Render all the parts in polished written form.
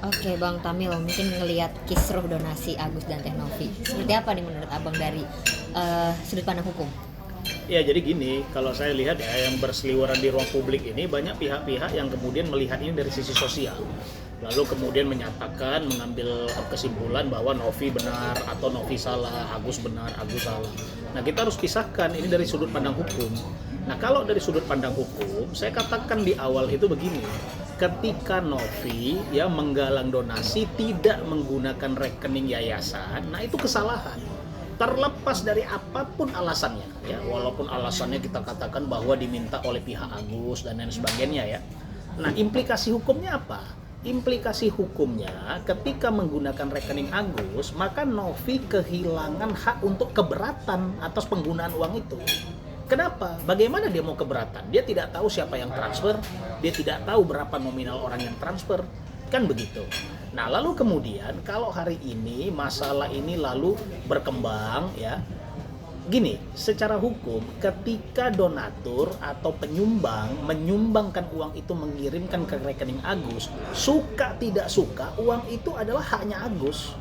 Oke, Bang Tamil, mungkin ngelihat kisruh donasi Agus dan Teh Novi. Seperti apa nih menurut Abang dari sudut pandang hukum? Ya jadi gini, kalau saya lihat ya yang berseliweran di ruang publik ini banyak pihak-pihak yang kemudian melihat ini dari sisi sosial. Lalu kemudian menyatakan, mengambil kesimpulan bahwa Novi benar atau Novi salah, Agus benar, Agus salah. Nah kita harus pisahkan ini dari sudut pandang hukum. Nah kalau dari sudut pandang hukum, saya katakan di awal itu begini. Ketika Novi ya menggalang donasi tidak menggunakan rekening yayasan, nah itu kesalahan. Terlepas dari apapun alasannya ya, walaupun alasannya kita katakan bahwa diminta oleh pihak Agus dan lain sebagainya ya. Nah implikasi hukumnya apa? Implikasi hukumnya ketika menggunakan rekening Agus, maka Novi kehilangan hak untuk keberatan atas penggunaan uang itu. Kenapa? Bagaimana dia mau keberatan? Dia tidak tahu siapa yang transfer, dia tidak tahu berapa nominal orang yang transfer, kan begitu. Nah lalu kemudian kalau hari ini masalah ini lalu berkembang ya, gini, secara hukum ketika donatur atau penyumbang menyumbangkan uang itu mengirimkan ke rekening Agus, suka tidak suka uang itu adalah haknya Agus.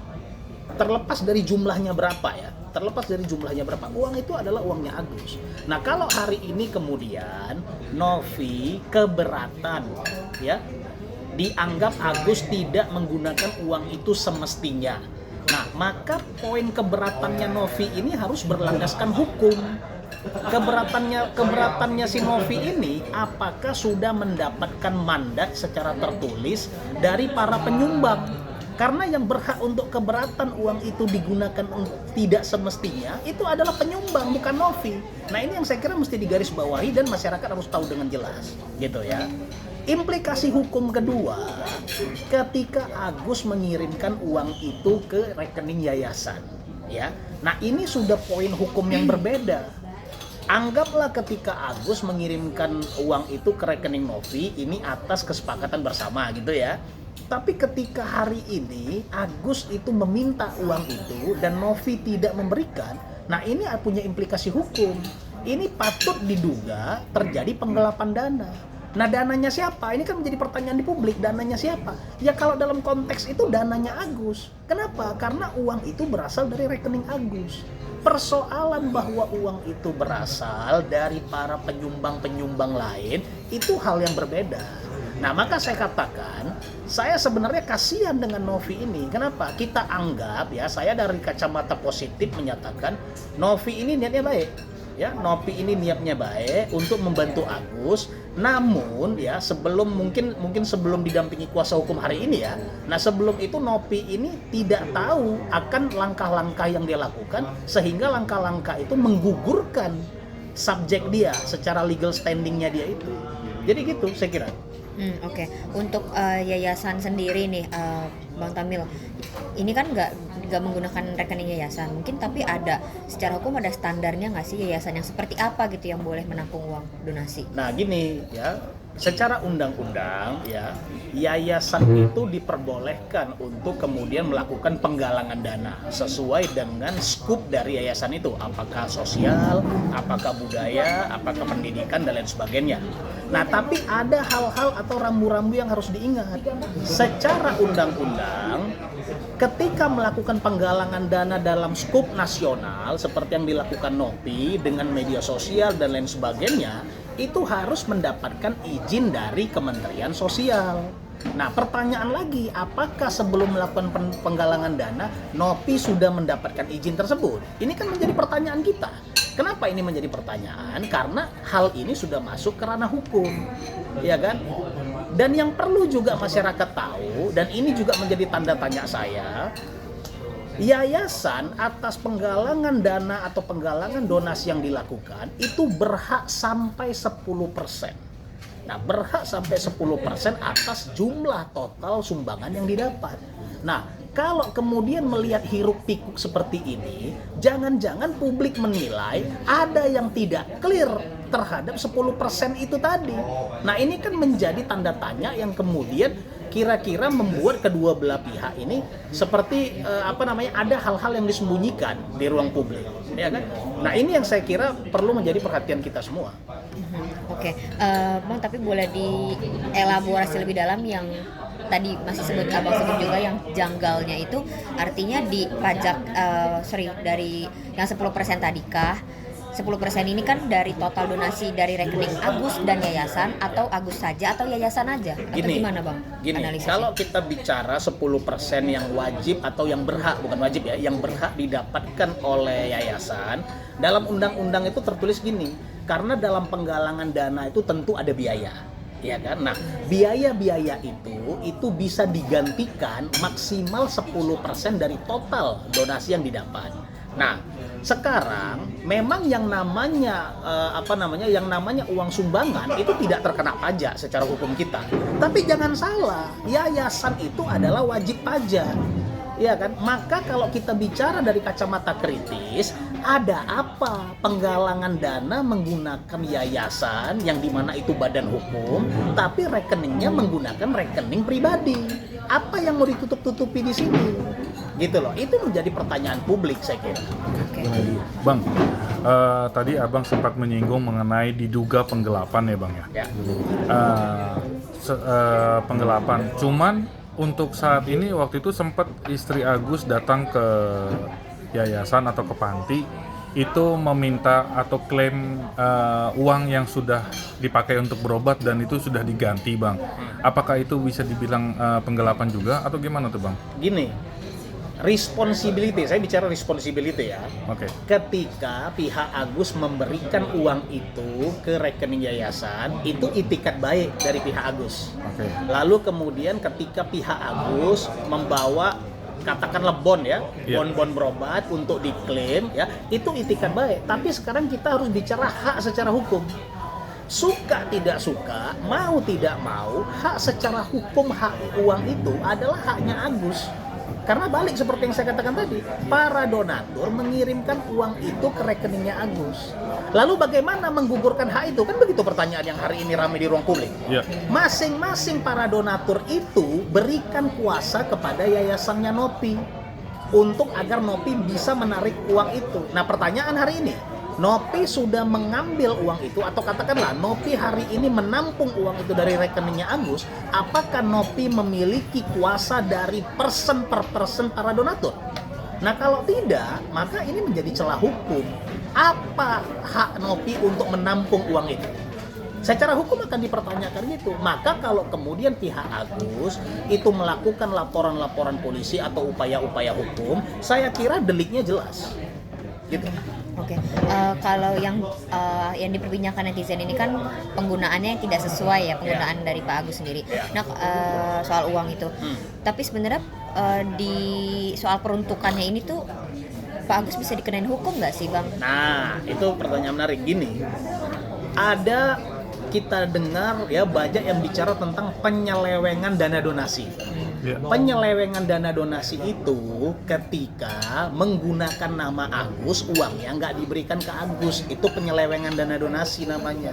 Terlepas dari jumlahnya berapa ya, terlepas dari jumlahnya berapa, uang itu adalah uangnya Agus. Nah kalau hari ini kemudian Novi keberatan ya, dianggap Agus tidak menggunakan uang itu semestinya. Nah, maka poin keberatannya Novi ini harus berlandaskan hukum. Keberatannya si Novi ini apakah sudah mendapatkan mandat secara tertulis dari para penyumbang? Karena yang berhak untuk keberatan uang itu digunakan tidak semestinya itu adalah penyumbang, bukan Novi. Nah, ini yang saya kira mesti digarisbawahi dan masyarakat harus tahu dengan jelas, gitu ya. Implikasi hukum kedua, ketika Agus mengirimkan uang itu ke rekening yayasan, ya. Nah, ini sudah poin hukum yang berbeda. Anggaplah ketika Agus mengirimkan uang itu ke rekening Novi, ini atas kesepakatan bersama gitu ya. Tapi ketika hari ini Agus itu meminta uang itu dan Novi tidak memberikan, nah ini punya implikasi hukum. Ini patut diduga terjadi penggelapan dana. Nah dananya siapa? Ini kan menjadi pertanyaan di publik, dananya siapa? Ya kalau dalam konteks itu dananya Agus. Kenapa? Karena uang itu berasal dari rekening Agus. Persoalan bahwa uang itu berasal dari para penyumbang-penyumbang lain, itu hal yang berbeda. Nah maka saya katakan, saya sebenarnya kasihan dengan Novi ini. Kenapa? Kita anggap ya, saya dari kacamata positif menyatakan Novi ini niatnya baik. Ya, Novi ini niatnya baik untuk membantu Agus. Namun ya sebelum mungkin sebelum didampingi kuasa hukum hari ini ya. Nah sebelum itu Novi ini tidak tahu akan langkah-langkah yang dia lakukan sehingga langkah-langkah itu menggugurkan subjek dia secara legal standingnya dia itu. Jadi gitu saya kira. Oke. Untuk yayasan sendiri nih, Bang Tamil, ini kan nggak menggunakan rekening yayasan, mungkin tapi ada secara hukum ada standarnya nggak sih yayasan yang seperti apa gitu yang boleh menampung uang donasi? Nah gini ya, secara undang-undang ya, yayasan itu diperbolehkan untuk kemudian melakukan penggalangan dana sesuai dengan skup dari yayasan itu, apakah sosial, apakah budaya, apakah pendidikan dan lain sebagainya. Nah tapi ada hal-hal atau rambu-rambu yang harus diingat. Secara undang-undang, ketika melakukan penggalangan dana dalam skup nasional seperti yang dilakukan Novi dengan media sosial dan lain sebagainya, itu harus mendapatkan izin dari Kementerian Sosial. Nah pertanyaan lagi, apakah sebelum melakukan penggalangan dana Novi sudah mendapatkan izin tersebut? Ini kan menjadi pertanyaan kita. Kenapa ini menjadi pertanyaan? Karena hal ini sudah masuk ke ranah hukum, ya kan? Dan yang perlu juga masyarakat tahu, dan ini juga menjadi tanda tanya saya, yayasan atas penggalangan dana atau penggalangan donasi yang dilakukan itu berhak sampai 10%. Nah, berhak sampai 10% atas jumlah total sumbangan yang didapat. Nah, kalau kemudian melihat hiruk pikuk seperti ini, jangan-jangan publik menilai ada yang tidak clear terhadap 10% itu tadi. Nah, ini kan menjadi tanda tanya yang kemudian kira-kira membuat kedua belah pihak ini seperti ada hal-hal yang disembunyikan di ruang publik, ya kan? Nah, ini yang saya kira perlu menjadi perhatian kita semua. Oke, Bang, tapi boleh dielaborasi lebih dalam yang tadi masih abang sebut juga yang janggalnya itu artinya di pajak dari yang 10% tadi kah? 10% ini kan dari total donasi dari rekening Agus dan yayasan, atau Agus saja atau yayasan aja, atau gimana Bang? Kalau kita bicara 10% yang wajib atau yang berhak, bukan wajib ya, yang berhak didapatkan oleh yayasan, dalam undang-undang itu tertulis gini, karena dalam penggalangan dana itu tentu ada biaya. Ya kan? Nah, biaya-biaya itu bisa digantikan maksimal 10% dari total donasi yang didapat. Nah, sekarang memang yang namanya yang namanya uang sumbangan itu tidak terkena pajak secara hukum kita. Tapi jangan salah, yayasan itu adalah wajib pajak. Ya kan? Maka kalau kita bicara dari kacamata kritis, ada apa penggalangan dana menggunakan yayasan yang dimana itu badan hukum, tapi rekeningnya menggunakan rekening pribadi. Apa yang mau ditutup-tutupi di sini? Gitu loh. Itu menjadi pertanyaan publik saya kira. Bang, tadi abang sempat menyinggung mengenai diduga penggelapan ya Bang ya. Penggelapan. Cuman untuk saat ini waktu itu sempat istri Agus datang ke yayasan atau ke panti itu meminta atau klaim uang yang sudah dipakai untuk berobat dan itu sudah diganti Bang. Apakah itu bisa dibilang penggelapan juga atau gimana tuh Bang? Gini, responsibility, saya bicara responsibility ya. Oke. Ketika pihak Agus memberikan uang itu ke rekening yayasan, itu itikat baik dari pihak Agus. Oke. Lalu kemudian ketika pihak Agus membawa katakanlah bon ya, bon berobat untuk diklaim ya, itu itikat baik. Tapi sekarang kita harus bicara hak secara hukum. Suka tidak suka, mau tidak mau, hak secara hukum, hak uang itu adalah haknya Agus. Karena balik seperti yang saya katakan tadi, para donatur mengirimkan uang itu ke rekeningnya Agus. Lalu bagaimana menggugurkan hak itu? Kan begitu pertanyaan yang hari ini ramai di ruang publik. Yeah. Masing-masing para donatur itu berikan kuasa kepada yayasannya Nopi untuk agar Nopi bisa menarik uang itu. Nah, pertanyaan hari ini, Nopi sudah mengambil uang itu, atau katakanlah Nopi hari ini menampung uang itu dari rekeningnya Agus, apakah Nopi memiliki kuasa dari persen per persen para donatur? Nah, kalau tidak, maka ini menjadi celah hukum. Apa hak Nopi untuk menampung uang itu? Secara hukum akan dipertanyakan gitu. Maka kalau kemudian pihak Agus itu melakukan laporan-laporan polisi atau upaya-upaya hukum, saya kira deliknya jelas. Gitu. Oke, kalau yang diperbincangkan netizen ini kan penggunaannya yang tidak sesuai ya, penggunaan dari Pak Agus sendiri. Nah, soal uang itu. Tapi sebenarnya di soal peruntukannya ini tuh Pak Agus bisa dikenain hukum nggak sih Bang? Nah, itu pertanyaan menarik. Gini, ada kita dengar ya banyak yang bicara tentang penyelewengan dana donasi. Penyelewengan dana donasi itu ketika menggunakan nama Agus, uangnya nggak diberikan ke Agus, itu penyelewengan dana donasi namanya.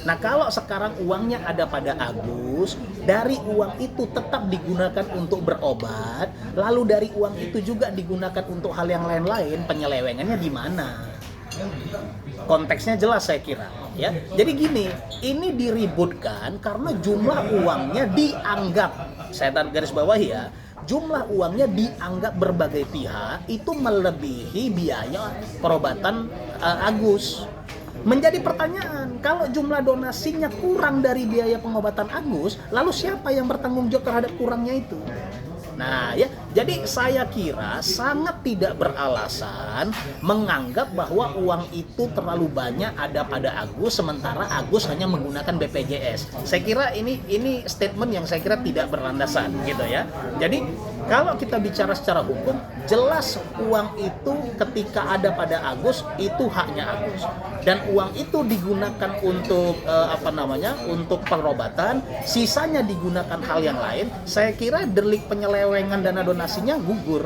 Nah, kalau sekarang uangnya ada pada Agus, dari uang itu tetap digunakan untuk berobat, lalu dari uang itu juga digunakan untuk hal yang lain-lain, penyelewengannya di mana? Konteksnya jelas saya kira ya. Jadi gini, ini diributkan karena jumlah uangnya dianggap, saya garis bawahi ya, jumlah uangnya dianggap berbagai pihak itu melebihi biaya perobatan Agus. Menjadi pertanyaan, kalau jumlah donasinya kurang dari biaya pengobatan Agus, lalu siapa yang bertanggung jawab terhadap kurangnya itu? Nah ya, jadi saya kira sangat tidak beralasan menganggap bahwa uang itu terlalu banyak ada pada Agus sementara Agus hanya menggunakan BPJS. Saya kira ini statement yang saya kira tidak berlandasan gitu ya. Jadi kalau kita bicara secara hukum, jelas uang itu ketika ada pada Agus itu haknya Agus. Dan uang itu digunakan untuk untuk perobatan, sisanya digunakan hal yang lain. Saya kira delik penyelewengan dana donasinya gugur.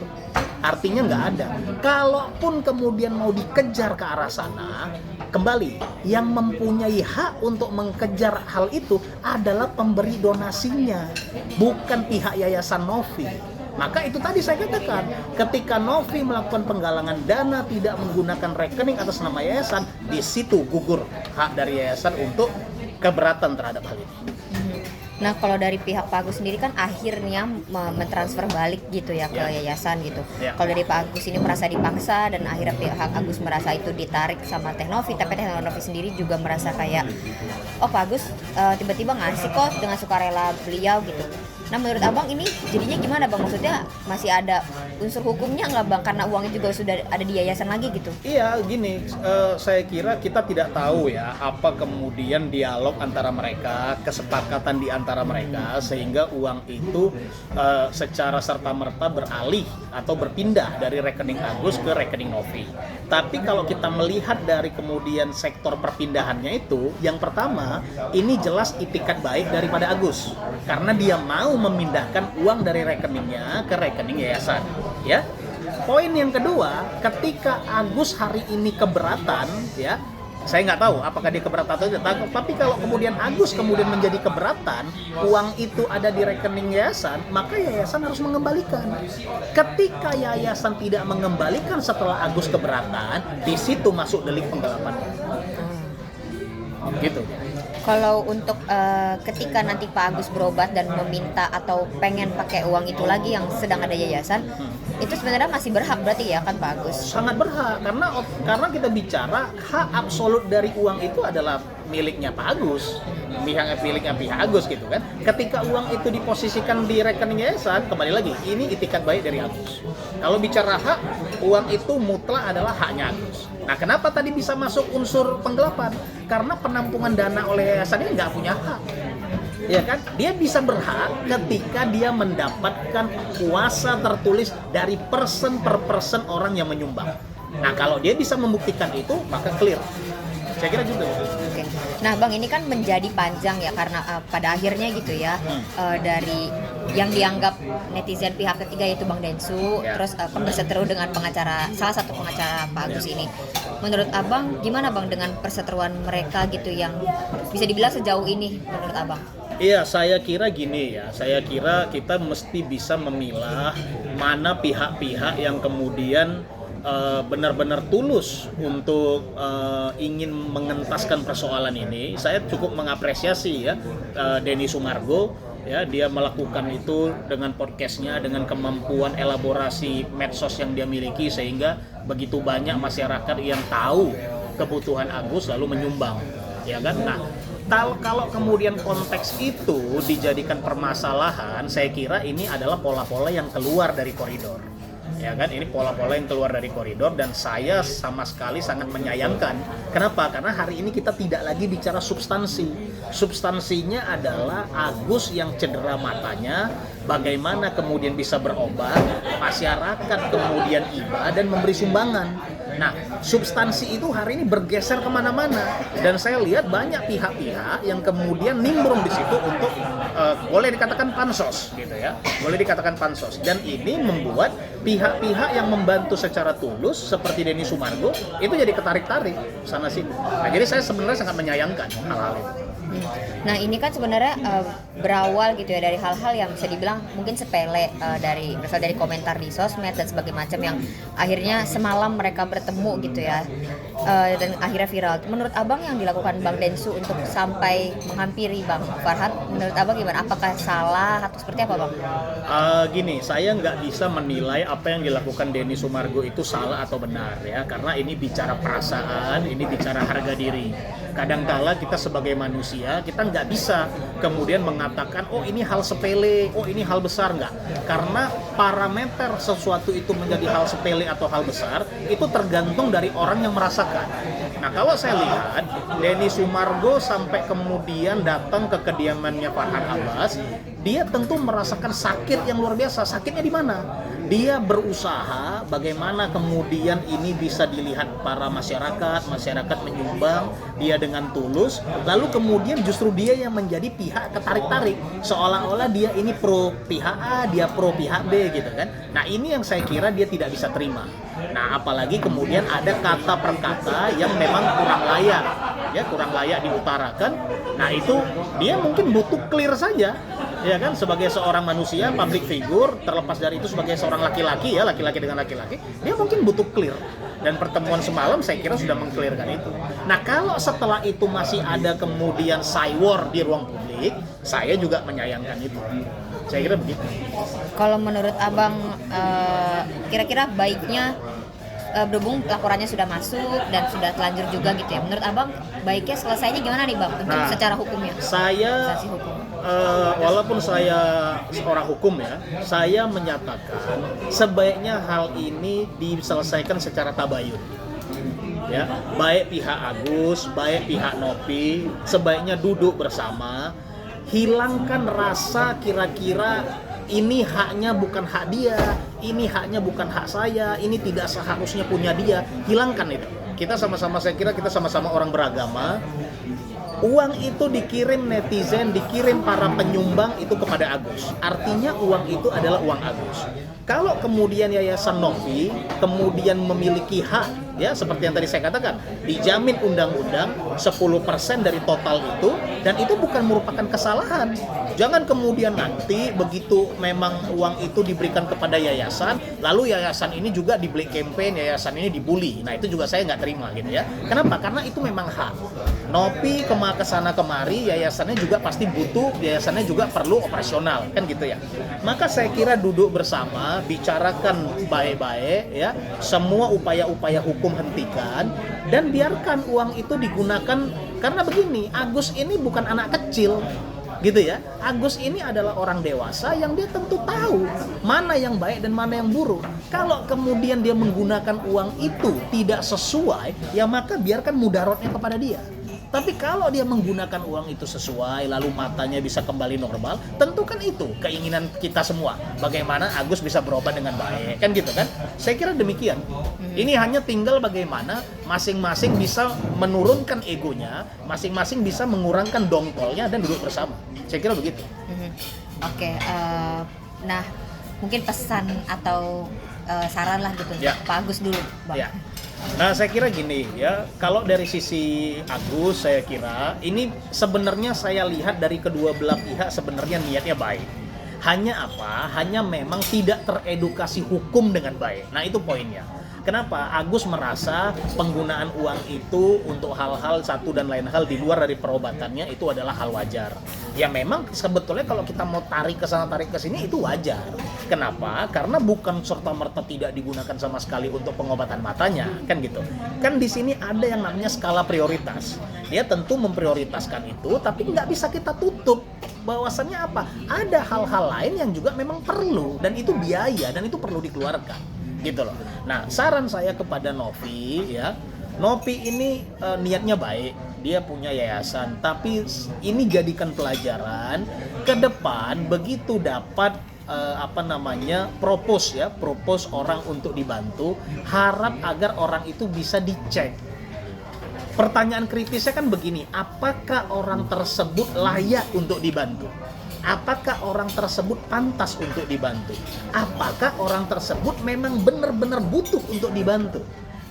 Artinya nggak ada. Kalaupun kemudian mau dikejar ke arah sana, kembali yang mempunyai hak untuk mengejar hal itu adalah pemberi donasinya, bukan pihak Yayasan Novi. Maka itu tadi saya katakan, ketika Novi melakukan penggalangan dana tidak menggunakan rekening atas nama yayasan, di situ gugur hak dari yayasan untuk keberatan terhadap hal ini. Nah, kalau dari pihak Pak Agus sendiri kan akhirnya mentransfer balik gitu ya ke yayasan gitu. Ya. Kalau dari Pak Agus ini merasa dipaksa dan akhirnya pihak Agus merasa itu ditarik sama Teknovi, tapi Teknovi sendiri juga merasa kayak, oh Pak Agus tiba-tiba ngasih kok dengan sukarela beliau gitu. Nah, menurut Abang ini jadinya gimana Bang? Maksudnya masih ada unsur hukumnya nggak Bang? Karena uangnya juga sudah ada di yayasan lagi gitu. Iya, gini, saya kira kita tidak tahu ya apa kemudian dialog antara mereka, kesepakatan di antara mereka sehingga uang itu secara serta-merta beralih atau berpindah dari rekening Agus ke rekening Novi. Tapi kalau kita melihat dari kemudian sektor perpindahannya itu, yang pertama, ini jelas itikat baik daripada Agus karena dia mau memindahkan uang dari rekeningnya ke rekening yayasan, ya. Poin yang kedua, ketika Agus hari ini keberatan, ya, saya nggak tahu apakah dia keberatan atau tidak, tapi kalau kemudian Agus kemudian menjadi keberatan, uang itu ada di rekening yayasan, maka yayasan harus mengembalikan. Ketika yayasan tidak mengembalikan setelah Agus keberatan, di situ masuk delik penggelapan. Gitu. Kalau untuk ketika nanti Pak Agus berobat dan meminta atau pengen pakai uang itu lagi yang sedang ada yayasan, itu sebenarnya masih berhak berarti ya kan Pak Agus? Sangat berhak karena kita bicara hak absolut dari uang itu adalah miliknya Pak Agus, miliknya pihak Agus gitu kan. Ketika uang itu diposisikan di rekening yayasan, kembali lagi ini itikat baik dari Agus. Kalau bicara hak, uang itu mutlak adalah haknya Agus. Nah, kenapa tadi bisa masuk unsur penggelapan? Karena penampungan dana oleh yayasan ini nggak punya hak. Ya kan? Dia bisa berhak ketika dia mendapatkan kuasa tertulis dari person per person orang yang menyumbang. Nah, kalau dia bisa membuktikan itu, maka clear. Saya kira gitu. Oke. Nah, Bang, ini kan menjadi panjang ya karena pada akhirnya gitu ya dari yang dianggap netizen pihak ketiga yaitu Bang Densu, terus berseteru dengan salah satu pengacara Pak Agus ini. Menurut Abang gimana Bang dengan perseteruan mereka gitu yang bisa dibilang sejauh ini menurut Abang? Iya, saya kira gini ya. Saya kira kita mesti bisa memilah mana pihak-pihak yang kemudian benar-benar tulus untuk ingin mengentaskan persoalan ini. Saya cukup mengapresiasi ya Denny Sumargo, ya, dia melakukan itu dengan podcastnya, dengan kemampuan elaborasi medsos yang dia miliki sehingga begitu banyak masyarakat yang tahu kebutuhan Agus lalu menyumbang, ya kan? Nah, kalau kemudian konteks itu dijadikan permasalahan, saya kira ini adalah pola-pola yang keluar dari koridor. Ya kan, ini pola-pola yang keluar dari koridor dan saya sama sekali sangat menyayangkan. Kenapa? Karena hari ini kita tidak lagi bicara substansi. Substansinya adalah Agus yang cedera matanya, bagaimana kemudian bisa berobat, masyarakat kemudian iba dan memberi sumbangan. Nah, substansi itu hari ini bergeser kemana-mana dan saya lihat banyak pihak-pihak yang kemudian nimbrung di situ untuk boleh dikatakan pansos, gitu ya, boleh dikatakan pansos. Dan ini membuat pihak-pihak yang membantu secara tulus seperti Denny Sumargo itu jadi ketarik-tarik sana sini. Nah, jadi saya sebenarnya sangat menyayangkan hal-hal itu. Nah, ini kan sebenarnya berawal gitu ya dari hal-hal yang bisa dibilang mungkin sepele berasal dari komentar di sosmed dan sebagainya macam yang akhirnya semalam mereka bertemu gitu ya dan akhirnya viral. Menurut Abang yang dilakukan Bang Densu untuk sampai menghampiri Bang Farhad, menurut Abang gimana? Apakah salah atau seperti apa Bang? Gini, saya nggak bisa menilai apa yang dilakukan Denny Sumargo itu salah atau benar ya, karena ini bicara perasaan, ini bicara harga diri. Kadangkala kita sebagai manusia, kita nggak bisa kemudian mengatakan, oh ini hal sepele, oh ini hal besar, nggak. Karena parameter sesuatu itu menjadi hal sepele atau hal besar, itu tergantung dari orang yang merasakan. Nah, kalau saya lihat, Denny Sumargo sampai kemudian datang ke kediamannya Farhad Abbas, dia tentu merasakan sakit yang luar biasa. Sakitnya di mana? Dia berusaha bagaimana kemudian ini bisa dilihat para masyarakat menyumbang, dia dengan tulus, lalu kemudian justru dia yang menjadi pihak ketarik-tarik, seolah-olah dia ini pro pihak A, dia pro pihak B gitu kan. Nah, ini yang saya kira dia tidak bisa terima. Nah, apalagi kemudian ada kata per kata yang memang kurang layak diutarakan. Nah, itu dia mungkin butuh clear saja. Ya kan, sebagai seorang manusia, public figure, terlepas dari itu sebagai seorang laki-laki ya, laki-laki dengan laki-laki, dia mungkin butuh clear. Dan pertemuan semalam saya kira sudah meng-clearkan itu. Nah, kalau setelah itu masih ada kemudian cywar di ruang publik, Saya juga menyayangkan itu. Saya kira begitu. Kalau menurut abang, kira-kira baiknya berhubung laporannya sudah masuk dan sudah telanjur juga gitu ya, menurut abang baiknya selesainya gimana nih bang untuk secara hukumnya? Saya Sanksi hukum. walaupun saya seorang hukum ya, saya menyatakan sebaiknya hal ini diselesaikan secara tabayun. Ya, baik pihak Agus, baik pihak Nopi, sebaiknya duduk bersama, hilangkan rasa kira-kira ini haknya bukan hak dia, ini haknya bukan hak saya, ini tidak seharusnya punya dia. Hilangkan itu. Kita sama-sama, saya kira kita sama-sama orang beragama. Uang itu dikirim netizen, dikirim para penyumbang itu kepada Agus. Artinya uang itu adalah uang Agus. Kalau kemudian Yayasan Novi kemudian memiliki hak, ya seperti yang tadi saya katakan, dijamin undang-undang 10% dari total itu, dan itu bukan merupakan kesalahan. Jangan kemudian nanti begitu memang uang itu diberikan kepada yayasan, lalu yayasan ini juga di black campaign, yayasan ini dibully. Nah itu juga saya nggak terima gitu ya. Kenapa? Karena itu memang hak. Nopi kesana kemari, yayasannya juga pasti butuh, yayasannya juga perlu operasional, kan gitu ya. Maka saya kira duduk bersama, bicarakan baik-baik ya, semua upaya-upaya hukum hentikan, dan biarkan uang itu digunakan. Karena begini, Agus ini bukan anak kecil gitu ya. Agus ini adalah orang dewasa yang dia tentu tahu mana yang baik dan mana yang buruk. Kalau kemudian dia menggunakan uang itu tidak sesuai, ya maka biarkan mudaratnya kepada dia. Tapi kalau dia menggunakan uang itu sesuai, lalu matanya bisa kembali normal, tentu kan itu keinginan kita semua. Bagaimana Agus bisa berobat dengan baik, kan gitu kan? Saya kira demikian. Ini hanya tinggal bagaimana masing-masing bisa menurunkan egonya, masing-masing bisa mengurangkan dongkolnya dan duduk bersama. Saya kira begitu. Oke, nah mungkin pesan atau saran lah gitu Ya. Pak Agus dulu, bang. Ya. Nah, saya kira gini ya, kalau dari sisi Agus, saya kira ini sebenarnya saya lihat dari kedua belah pihak sebenarnya niatnya baik. Hanya apa? Hanya memang tidak teredukasi hukum dengan baik. Nah, itu poinnya. Kenapa? Agus merasa penggunaan uang itu untuk hal-hal satu dan lain hal di luar dari perobatannya itu adalah hal wajar. Ya memang sebetulnya kalau kita mau tarik ke sana tarik ke sini itu wajar. Kenapa? Karena bukan serta-merta tidak digunakan sama sekali untuk pengobatan matanya, kan gitu. Kan di sini ada yang namanya skala prioritas. Dia tentu memprioritaskan itu, tapi nggak bisa kita tutup. Bahwasannya apa? Ada hal-hal lain yang juga memang perlu, dan itu biaya, dan itu perlu dikeluarkan. Gitu loh. Nah, saran saya kepada Novi ya, Novi ini niatnya baik, dia punya yayasan, tapi ini jadikan pelajaran ke depan begitu dapat propose orang untuk dibantu, harap agar orang itu bisa dicek. Pertanyaan kritisnya kan begini, apakah orang tersebut layak untuk dibantu? Apakah orang tersebut pantas untuk dibantu? Apakah orang tersebut memang benar-benar butuh untuk dibantu?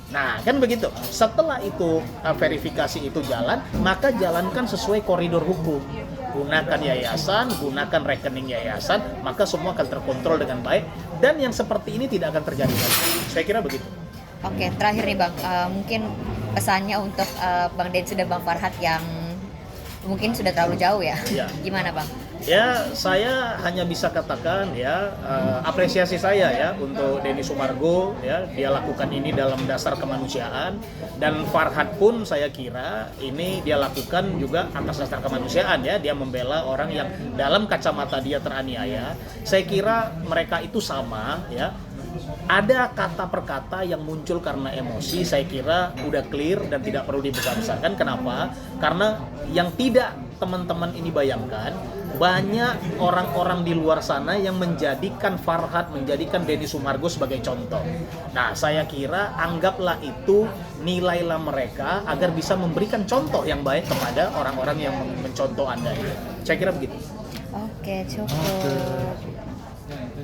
Nah, kan begitu. Setelah itu verifikasi itu jalan, maka jalankan sesuai koridor hukum. Gunakan yayasan, gunakan rekening yayasan, maka semua akan terkontrol dengan baik, dan yang seperti ini tidak akan terjadi lagi. Saya kira begitu. Oke, terakhir nih bang, mungkin pesannya untuk Bang Densu dan Bang Farhat yang mungkin sudah terlalu jauh ya. Ya. Gimana bang? Ya, saya hanya bisa katakan ya, apresiasi saya ya untuk Denny Sumargo ya, dia lakukan ini dalam dasar kemanusiaan, dan Farhat pun saya kira ini dia lakukan juga atas dasar kemanusiaan ya, dia membela orang yang dalam kacamata dia teraniaya. Saya kira mereka itu sama ya. Ada kata per kata yang muncul karena emosi, saya kira udah clear dan tidak perlu dibesar-besarkan. Kenapa? Karena yang tidak teman-teman ini bayangkan, banyak orang-orang di luar sana yang menjadikan Farhat, menjadikan Denny Sumargo sebagai contoh. Nah, saya kira anggaplah itu, nilailah mereka agar bisa memberikan contoh yang baik kepada orang-orang yang mencontoh Anda. Saya kira begitu. Oke, cukup.